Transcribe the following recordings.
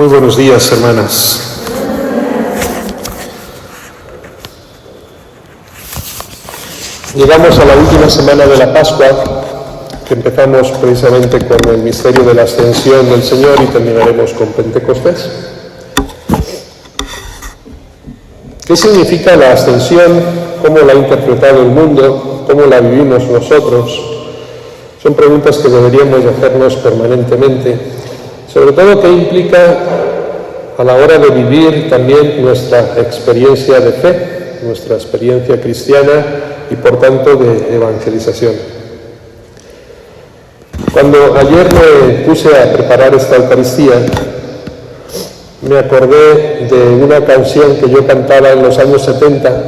Muy buenos días, hermanas. Llegamos a la última semana de la Pascua, que empezamos precisamente con el misterio de la ascensión del Señor y terminaremos con Pentecostés. ¿Qué significa la ascensión? ¿Cómo la ha interpretado el mundo? ¿Cómo la vivimos nosotros? Son preguntas que deberíamos hacernos permanentemente. Sobre todo, ¿qué implica a la hora de vivir también nuestra experiencia de fe, nuestra experiencia cristiana y, por tanto, de evangelización? Cuando ayer me puse a preparar esta Eucaristía, me acordé de una canción que yo cantaba en los años 70,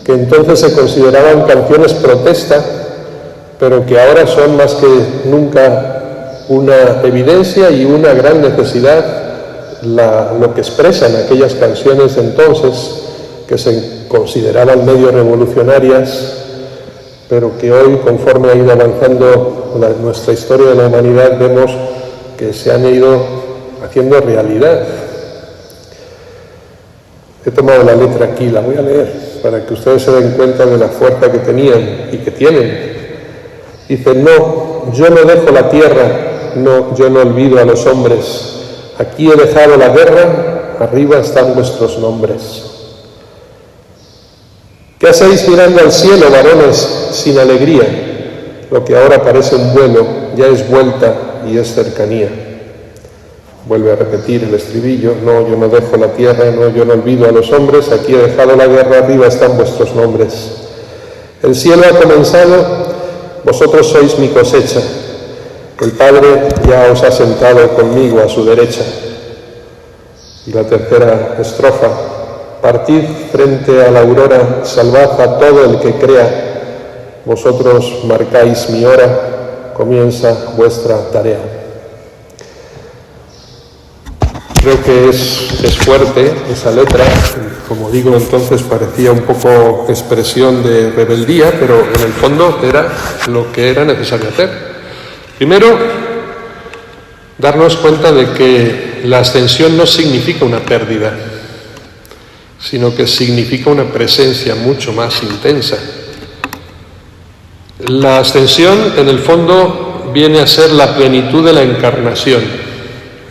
que entonces se consideraban canciones protesta, pero que ahora son más que nunca una evidencia y una gran necesidad, lo que expresan aquellas canciones de entonces, que se consideraban medio revolucionarias, pero que hoy, conforme ha ido avanzando nuestra historia de la humanidad, vemos que se han ido haciendo realidad. He tomado la letra aquí, la voy a leer, para que ustedes se den cuenta de la fuerza que tenían y que tienen. Dice: no, yo no dejo la tierra, no, yo no olvido a los hombres. Aquí he dejado la guerra, arriba están vuestros nombres. ¿Qué hacéis mirando al cielo, varones, sin alegría? Lo que ahora parece un vuelo, ya es vuelta y es cercanía. Vuelve a repetir el estribillo: no, yo no dejo la tierra, no, yo no olvido a los hombres. Aquí he dejado la guerra, arriba están vuestros nombres. El cielo ha comenzado, vosotros sois mi cosecha. El Padre ya os ha sentado conmigo a su derecha. Y la tercera estrofa: partid frente a la aurora, salvad a todo el que crea. Vosotros marcáis mi hora, comienza vuestra tarea. Creo que es fuerte esa letra. Como digo, entonces parecía un poco expresión de rebeldía, pero en el fondo era lo que era necesario hacer. Primero, darnos cuenta de que la ascensión no significa una pérdida, sino que significa una presencia mucho más intensa. La ascensión, en el fondo, viene a ser la plenitud de la encarnación.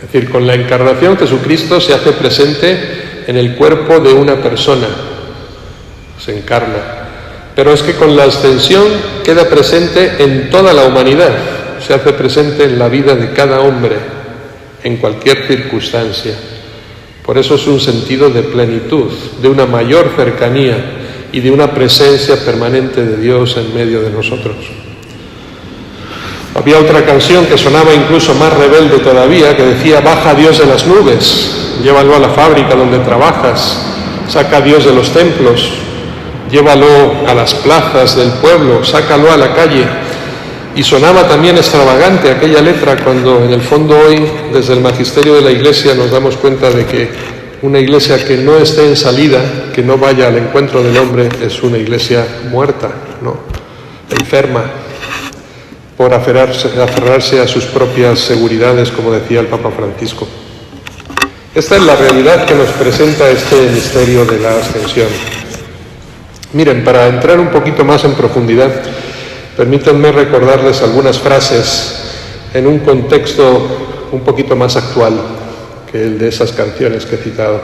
Es decir, con la encarnación Jesucristo se hace presente en el cuerpo de una persona, se encarna. Pero es que con la ascensión queda presente en toda la humanidad, se hace presente en la vida de cada hombre, en cualquier circunstancia. Por eso es un sentido de plenitud, de una mayor cercanía y de una presencia permanente de Dios en medio de nosotros. Había otra canción que sonaba incluso más rebelde todavía, que decía: baja a Dios de las nubes, llévalo a la fábrica donde trabajas, saca a Dios de los templos, llévalo a las plazas del pueblo, sácalo a la calle. Y sonaba también extravagante aquella letra, cuando en el fondo hoy, desde el magisterio de la Iglesia, nos damos cuenta de que una iglesia que no esté en salida, que no vaya al encuentro del hombre, es una iglesia muerta, ¿no? Enferma, por aferrarse a sus propias seguridades, como decía el Papa Francisco. Esta es la realidad que nos presenta este misterio de la ascensión. Miren, para entrar un poquito más en profundidad, permítanme recordarles algunas frases en un contexto un poquito más actual que el de esas canciones que he citado.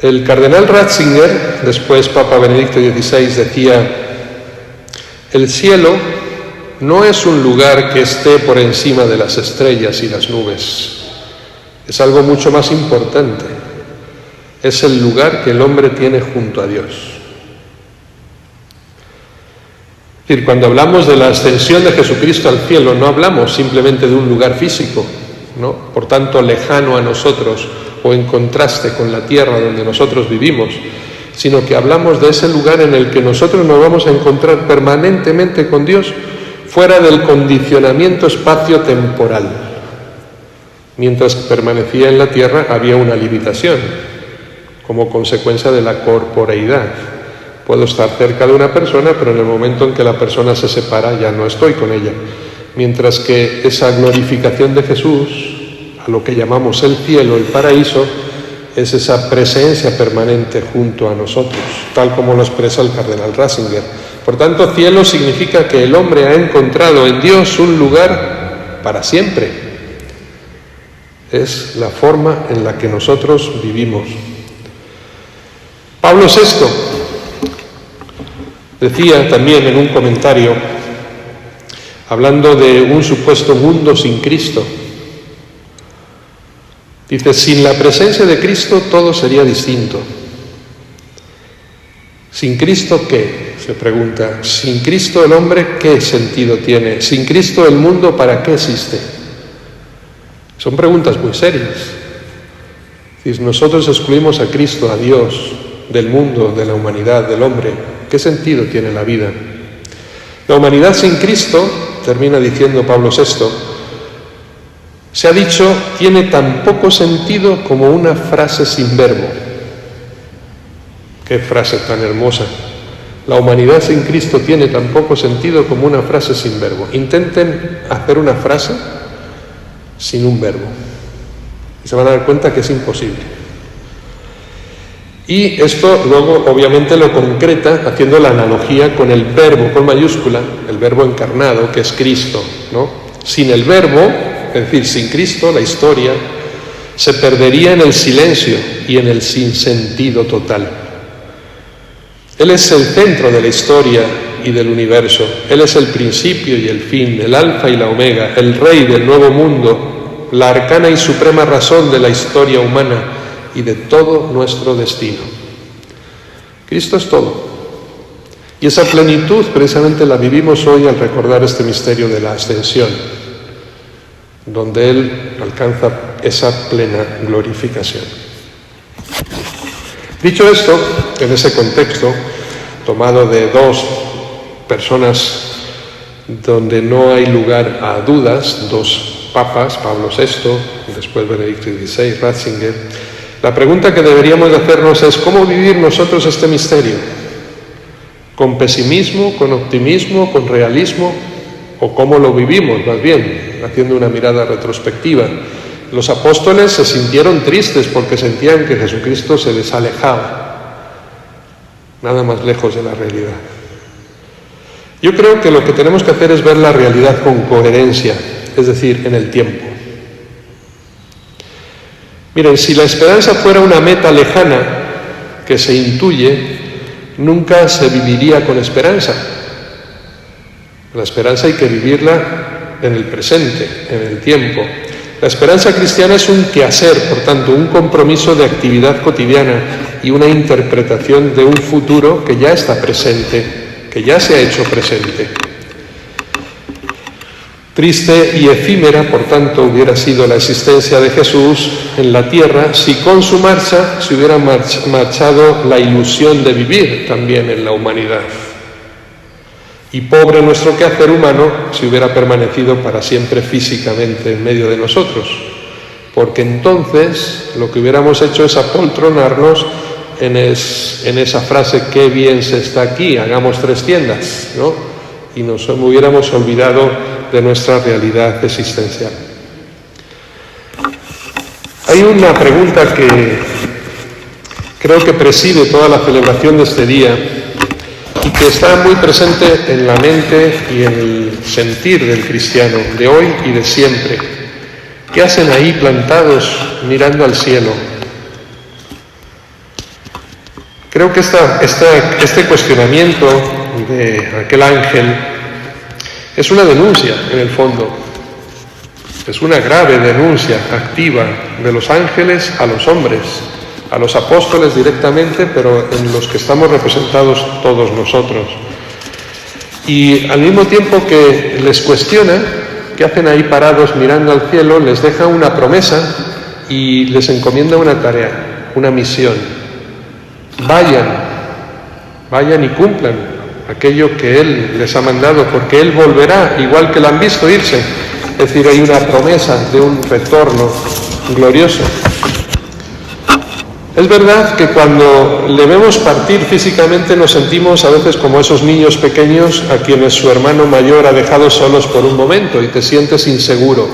El cardenal Ratzinger, después Papa Benedicto XVI, decía: el cielo no es un lugar que esté por encima de las estrellas y las nubes. Es algo mucho más importante. Es el lugar que el hombre tiene junto a Dios. Es decir, cuando hablamos de la ascensión de Jesucristo al cielo, no hablamos simplemente de un lugar físico, ¿no? Por tanto, lejano a nosotros o en contraste con la tierra donde nosotros vivimos, sino que hablamos de ese lugar en el que nosotros nos vamos a encontrar permanentemente con Dios, fuera del condicionamiento espacio-temporal. Mientras que permanecía en la tierra había una limitación, como consecuencia de la corporeidad. Puedo estar cerca de una persona, pero en el momento en que la persona se separa ya no estoy con ella. Mientras que esa glorificación de Jesús a lo que llamamos el cielo, el paraíso, es esa presencia permanente junto a nosotros, tal como lo expresa el cardenal Ratzinger. Por tanto, cielo significa que el hombre ha encontrado en Dios un lugar para siempre. Es la forma en la que nosotros vivimos. Pablo VI decía también en un comentario, hablando de un supuesto mundo sin Cristo, dice: sin la presencia de Cristo todo sería distinto. ¿Sin Cristo qué?, se pregunta. ¿Sin Cristo el hombre qué sentido tiene? ¿Sin Cristo el mundo para qué existe? Son preguntas muy serias. Si nosotros excluimos a Cristo, a Dios, del mundo, de la humanidad, del hombre, ¿qué sentido tiene la vida? La humanidad sin Cristo, termina diciendo Pablo VI, se ha dicho, tiene tan poco sentido como una frase sin verbo. Qué frase tan hermosa. La humanidad sin Cristo tiene tan poco sentido como una frase sin verbo. Intenten hacer una frase sin un verbo y se van a dar cuenta que es imposible. Y esto luego obviamente lo concreta haciendo la analogía con el verbo con mayúscula, el verbo encarnado, que es Cristo, ¿no? Sin el verbo, es decir, sin Cristo, la historia se perdería en el silencio y en el sinsentido total. Él es el centro de la historia y del universo. Él es el principio y el fin, el alfa y la omega, el rey del nuevo mundo, la arcana y suprema razón de la historia humana y de todo nuestro destino. Cristo es todo. Y esa plenitud precisamente la vivimos hoy al recordar este misterio de la ascensión, donde Él alcanza esa plena glorificación. Dicho esto, en ese contexto, tomado de dos personas donde no hay lugar a dudas, dos papas, Pablo VI, después Benedicto XVI, Ratzinger, la pregunta que deberíamos de hacernos es: ¿cómo vivir nosotros este misterio? ¿Con pesimismo, con optimismo, con realismo? ¿O cómo lo vivimos, más bien, haciendo una mirada retrospectiva? Los apóstoles se sintieron tristes porque sentían que Jesucristo se les alejaba, nada más lejos de la realidad. Yo creo que lo que tenemos que hacer es ver la realidad con coherencia, es decir, en el tiempo. Miren, si la esperanza fuera una meta lejana que se intuye, nunca se viviría con esperanza. La esperanza hay que vivirla en el presente, en el tiempo. La esperanza cristiana es un quehacer, por tanto, un compromiso de actividad cotidiana y una interpretación de un futuro que ya está presente, que ya se ha hecho presente. Triste y efímera, por tanto, hubiera sido la existencia de Jesús en la tierra si con su marcha se hubiera marchado la ilusión de vivir también en la humanidad. Y pobre nuestro quehacer humano si hubiera permanecido para siempre físicamente en medio de nosotros, porque entonces lo que hubiéramos hecho es apoltronarnos en esa frase: qué bien se está aquí, hagamos 3 tiendas, ¿no? Y nos hubiéramos olvidado de nuestra realidad existencial. Hay una pregunta que creo que preside toda la celebración de este día y que está muy presente en la mente y en el sentir del cristiano de hoy y de siempre. ¿Qué hacen ahí plantados mirando al cielo? Creo que este cuestionamiento de aquel ángel es una denuncia, en el fondo. Es una grave denuncia activa de los ángeles a los hombres, a los apóstoles directamente, pero en los que estamos representados todos nosotros. Y al mismo tiempo que les cuestiona, ¿qué hacen ahí parados mirando al cielo?, les deja una promesa y les encomienda una tarea, una misión. Vayan y cumplan aquello que Él les ha mandado, porque Él volverá, igual que la han visto irse. Es decir, hay una promesa de un retorno glorioso. Es verdad que cuando le vemos partir físicamente nos sentimos a veces como esos niños pequeños a quienes su hermano mayor ha dejado solos por un momento y te sientes inseguro,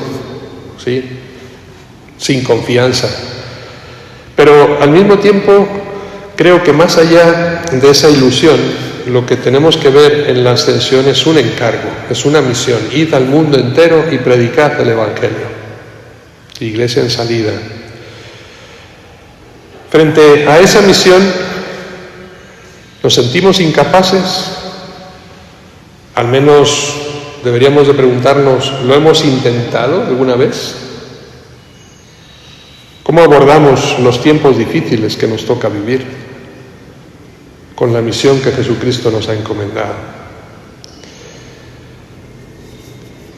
¿sí? sin confianza. Pero al mismo tiempo creo que más allá de esa ilusión, lo que tenemos que ver en la ascensión es un encargo, es una misión. Id al mundo entero y predicad el Evangelio. Iglesia en salida. Frente a esa misión, ¿nos sentimos incapaces? Al menos deberíamos de preguntarnos, ¿lo hemos intentado alguna vez? ¿Cómo abordamos los tiempos difíciles que nos toca vivir con la misión que Jesucristo nos ha encomendado?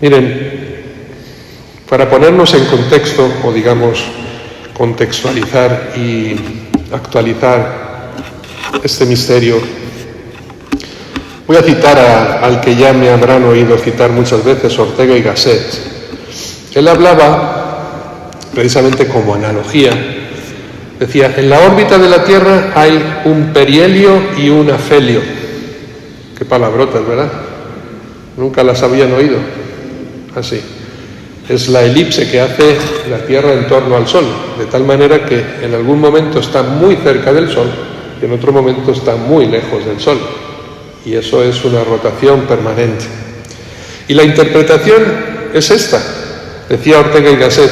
Miren, para ponernos en contexto, o digamos, contextualizar y actualizar este misterio, voy a citar al que ya me habrán oído citar muchas veces, Ortega y Gasset. Él hablaba, precisamente como analogía, decía, en la órbita de la Tierra hay un perihelio y un afelio. Qué palabrotas, ¿verdad? Nunca las habían oído. Así. Es la elipse que hace la Tierra en torno al Sol, de tal manera que en algún momento está muy cerca del Sol y en otro momento está muy lejos del Sol. Y eso es una rotación permanente. Y la interpretación es esta, decía Ortega y Gasset.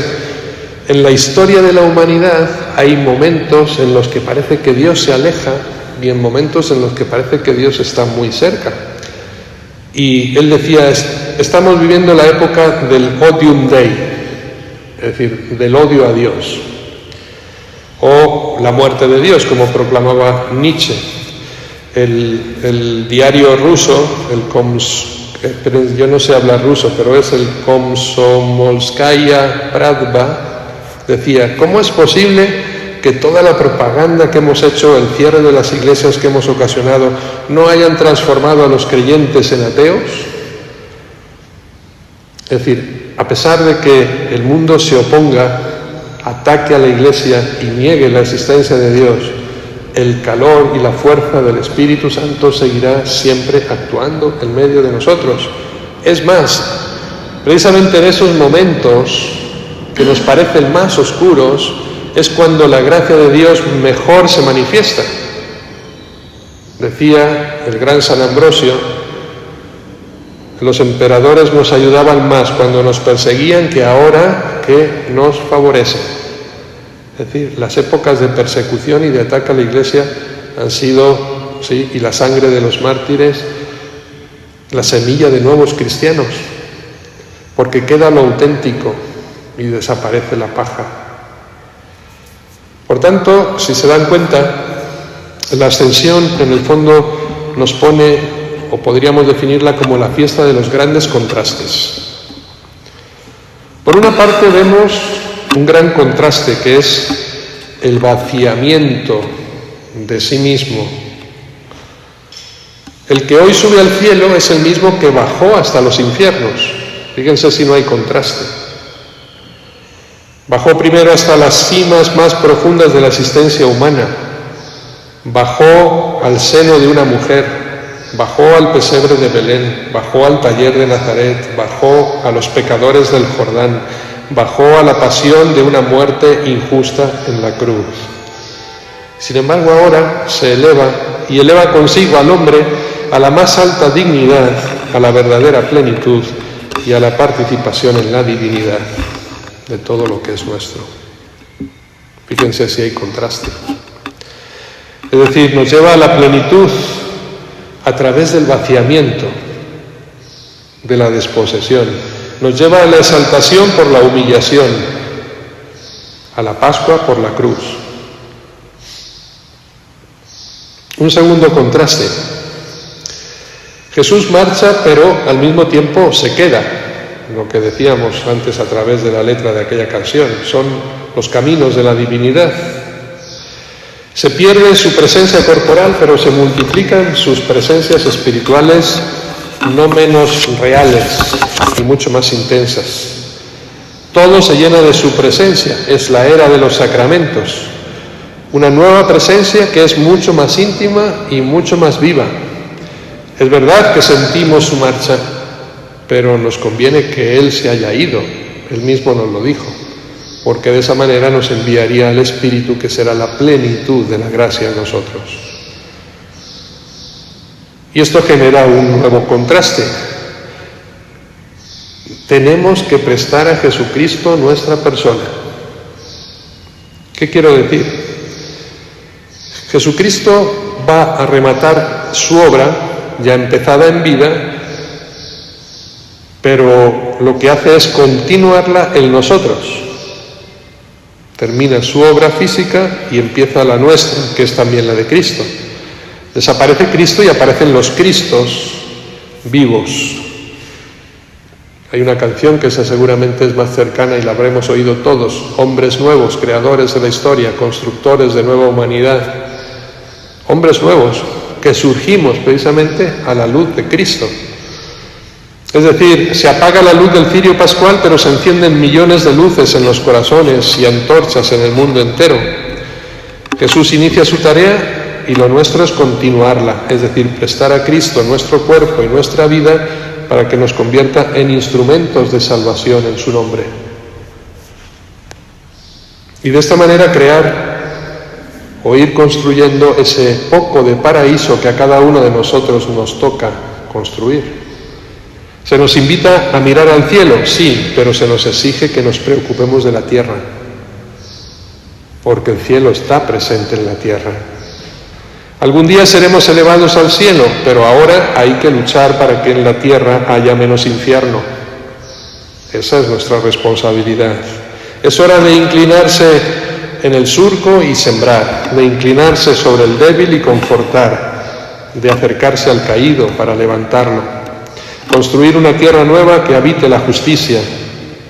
En la historia de la humanidad hay momentos en los que parece que Dios se aleja y en momentos en los que parece que Dios está muy cerca. Y él decía, estamos viviendo la época del odium Dei, es decir, del odio a Dios, o la muerte de Dios, como proclamaba Nietzsche. El diario ruso, yo no sé hablar ruso, pero es el Komsomolskaya Pravda, decía, ¿cómo es posible que toda la propaganda que hemos hecho, el cierre de las iglesias que hemos ocasionado, no hayan transformado a los creyentes en ateos? Es decir, a pesar de que el mundo se oponga, ataque a la iglesia y niegue la existencia de Dios, el calor y la fuerza del Espíritu Santo seguirá siempre actuando en medio de nosotros. Es más, precisamente en esos momentos que nos parecen más oscuros, es cuando la gracia de Dios mejor se manifiesta. Decía el gran San Ambrosio, los emperadores nos ayudaban más cuando nos perseguían que ahora que nos favorecen. Es decir, las épocas de persecución y de ataque a la Iglesia han sido, sí, y la sangre de los mártires, la semilla de nuevos cristianos, porque queda lo auténtico y desaparece la paja. Por tanto, si se dan cuenta, la ascensión en el fondo nos pone, o podríamos definirla como la fiesta de los grandes contrastes. Por una parte vemos un gran contraste que es el vaciamiento de sí mismo. El que hoy sube al cielo es el mismo que bajó hasta los infiernos. Fíjense si no hay contraste. Bajó primero hasta las cimas más profundas de la existencia humana. Bajó al seno de una mujer, bajó al pesebre de Belén, bajó al taller de Nazaret, bajó a los pecadores del Jordán, bajó a la pasión de una muerte injusta en la cruz. Sin embargo, ahora se eleva y eleva consigo al hombre a la más alta dignidad, a la verdadera plenitud y a la participación en la divinidad de todo lo que es nuestro. Fíjense si hay contraste. Es decir, nos lleva a la plenitud a través del vaciamiento, de la desposesión. Nos lleva a la exaltación por la humillación, a la Pascua por la cruz. Un segundo contraste. Jesús marcha, pero al mismo tiempo se queda. Lo que decíamos antes a través de la letra de aquella canción, son los caminos de la divinidad. Se pierde su presencia corporal, pero se multiplican sus presencias espirituales no menos reales y mucho más intensas. Todo se llena de su presencia, es la era de los sacramentos. Una nueva presencia que es mucho más íntima y mucho más viva. Es verdad que sentimos su marcha, pero nos conviene que Él se haya ido. Él mismo nos lo dijo. porque de esa manera nos enviaría al Espíritu, que será la plenitud de la gracia en nosotros. Y esto genera un nuevo contraste. Tenemos que prestar a Jesucristo nuestra persona. ¿Qué quiero decir? Jesucristo va a rematar su obra, ya empezada en vida, pero lo que hace es continuarla en nosotros. Termina su obra física y empieza la nuestra, que es también la de Cristo. Desaparece Cristo y aparecen los Cristos vivos. Hay una canción que esa seguramente es más cercana y la habremos oído todos: hombres nuevos, creadores de la historia, constructores de nueva humanidad. Hombres nuevos que surgimos precisamente a la luz de Cristo. Es decir, se apaga la luz del cirio pascual, pero se encienden millones de luces en los corazones y antorchas en el mundo entero. Jesús inicia su tarea y lo nuestro es continuarla, es decir, prestar a Cristo nuestro cuerpo y nuestra vida para que nos convierta en instrumentos de salvación en su nombre. Y de esta manera crear o ir construyendo ese poco de paraíso que a cada uno de nosotros nos toca construir. Se nos invita a mirar al cielo, sí, pero se nos exige que nos preocupemos de la tierra, porque el cielo está presente en la tierra. Algún día seremos elevados al cielo, pero ahora hay que luchar para que en la tierra haya menos infierno. Esa es nuestra responsabilidad. Es hora de inclinarse en el surco y sembrar, de inclinarse sobre el débil y confortar, de acercarse al caído para levantarlo. Construir una tierra nueva que habite la justicia,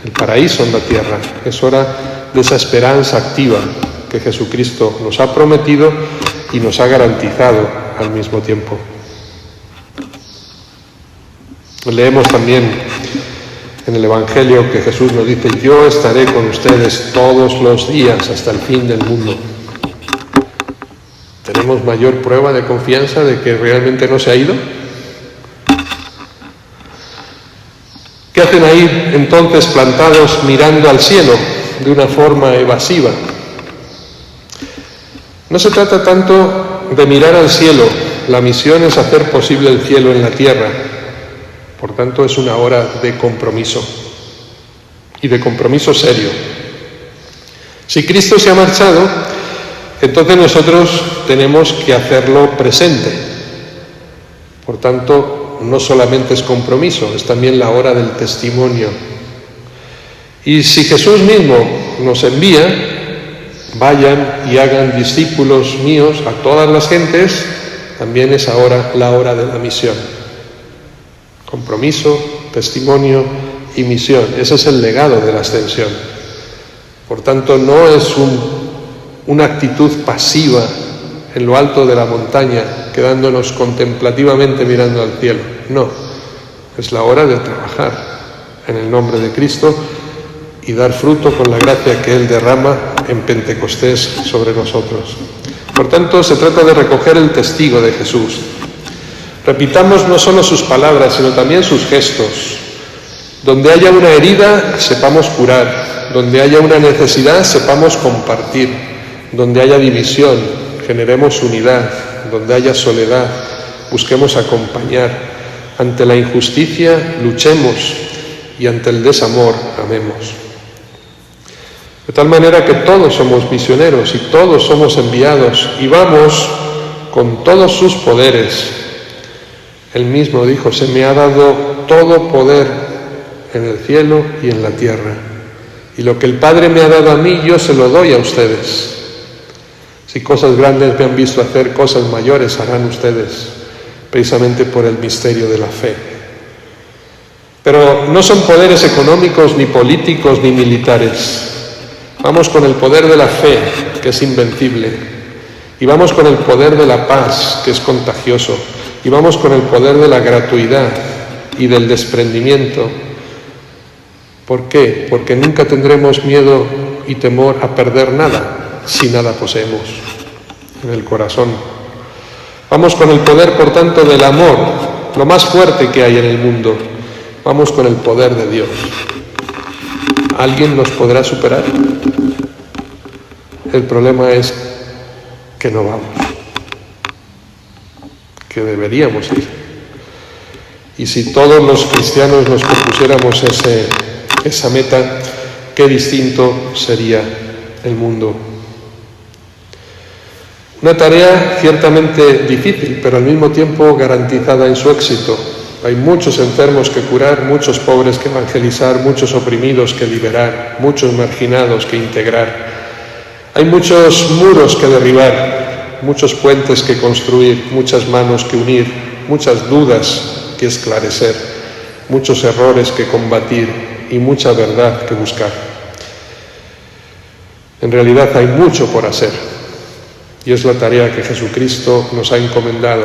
el paraíso en la tierra. Es hora de esa esperanza activa que Jesucristo nos ha prometido y nos ha garantizado al mismo tiempo. Leemos también en el Evangelio que Jesús nos dice: yo estaré con ustedes todos los días hasta el fin del mundo. ¿Tenemos mayor prueba de confianza de que realmente no se ha ido? ¿Qué hacen ahí entonces plantados mirando al cielo de una forma evasiva? No se trata tanto de mirar al cielo, la misión es hacer posible el cielo en la tierra. Por tanto, es una hora de compromiso, y de compromiso serio. Si Cristo se ha marchado, entonces nosotros tenemos que hacerlo presente. Por tanto, no solamente es compromiso, es también la hora del testimonio. Y si Jesús mismo nos envía: vayan y hagan discípulos míos a todas las gentes, también es ahora la hora de la misión. Compromiso, testimonio y misión. Ese es el legado de la ascensión. Por tanto, no es una actitud pasiva en lo alto de la montaña, quedándonos contemplativamente mirando al cielo. No, es la hora de trabajar en el nombre de Cristo y dar fruto con la gracia que Él derrama en Pentecostés sobre nosotros. Por tanto, se trata de recoger el testigo de Jesús. Repitamos no solo sus palabras, sino también sus gestos. Donde haya una herida, sepamos curar. Donde haya una necesidad, sepamos compartir. Donde haya división, generemos unidad. Donde haya soledad, busquemos acompañar. Ante la injusticia, luchemos, y ante el desamor, amemos. De tal manera que todos somos misioneros y todos somos enviados, y vamos con todos sus poderes. Él mismo dijo: se me ha dado todo poder en el cielo y en la tierra, y lo que el Padre me ha dado a mí, yo se lo doy a ustedes. Si cosas grandes me han visto hacer, cosas mayores harán ustedes, precisamente por el misterio de la fe. Pero no son poderes económicos, ni políticos, ni militares. Vamos con el poder de la fe, que es invencible, y vamos con el poder de la paz, que es contagioso, y vamos con el poder de la gratuidad y del desprendimiento. ¿Por qué? Porque nunca tendremos miedo y temor a perder nada, si nada poseemos en el corazón. Vamos con el poder, por tanto, del amor, lo más fuerte que hay en el mundo. Vamos con el poder de Dios. ¿alguien nos podrá superar? El problema es que no vamos, que deberíamos ir. Y si todos los cristianos nos propusiéramos esa meta, qué distinto sería el mundo. Una tarea ciertamente difícil, pero al mismo tiempo garantizada en su éxito. Hay muchos enfermos que curar, muchos pobres que evangelizar, muchos oprimidos que liberar, muchos marginados que integrar. Hay muchos muros que derribar, muchos puentes que construir, muchas manos que unir, muchas dudas que esclarecer, muchos errores que combatir y mucha verdad que buscar. En realidad hay mucho por hacer y es la tarea que Jesucristo nos ha encomendado.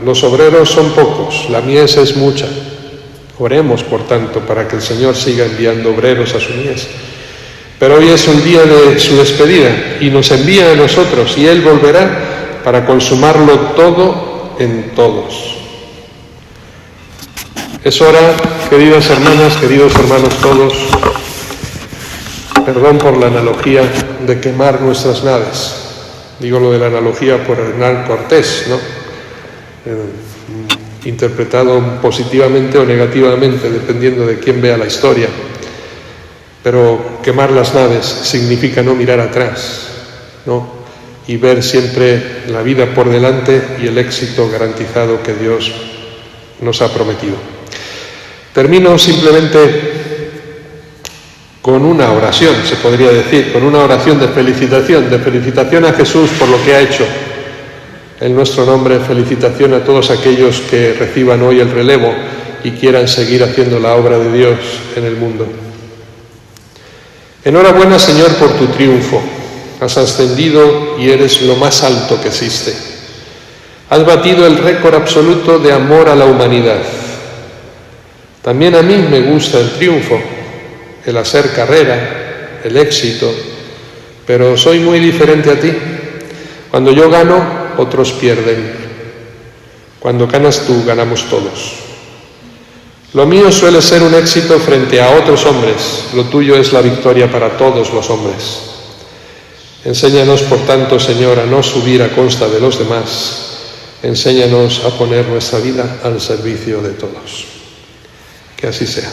Los obreros son pocos, la mies es mucha. Oremos, por tanto, para que el Señor siga enviando obreros a su mies. Pero hoy es el día de su despedida y nos envía a nosotros y Él volverá para consumarlo todo en todos. Es hora, queridas hermanas, queridos hermanos todos, perdón por la analogía, de quemar nuestras naves. Digo lo de la analogía por Hernán Cortés, ¿no? Interpretado positivamente o negativamente, dependiendo de quién vea la historia. Pero quemar las naves significa no mirar atrás, ¿no? Y ver siempre la vida por delante y el éxito garantizado que Dios nos ha prometido. Termino simplemente con una oración, se podría decir, con una oración de felicitación a Jesús por lo que ha hecho. En nuestro nombre, felicitación a todos aquellos que reciban hoy el relevo y quieran seguir haciendo la obra de Dios en el mundo. Enhorabuena, Señor, por tu triunfo. Has ascendido y eres lo más alto que existe. Has batido el récord absoluto de amor a la humanidad. También a mí me gusta el triunfo, el hacer carrera, el éxito, pero soy muy diferente a ti. Cuando yo gano, otros pierden. Cuando ganas tú, ganamos todos. Lo mío suele ser un éxito frente a otros hombres, lo tuyo es la victoria para todos los hombres. Enséñanos, por tanto, Señor, a no subir a costa de los demás. Enséñanos a poner nuestra vida al servicio de todos. Que así sea.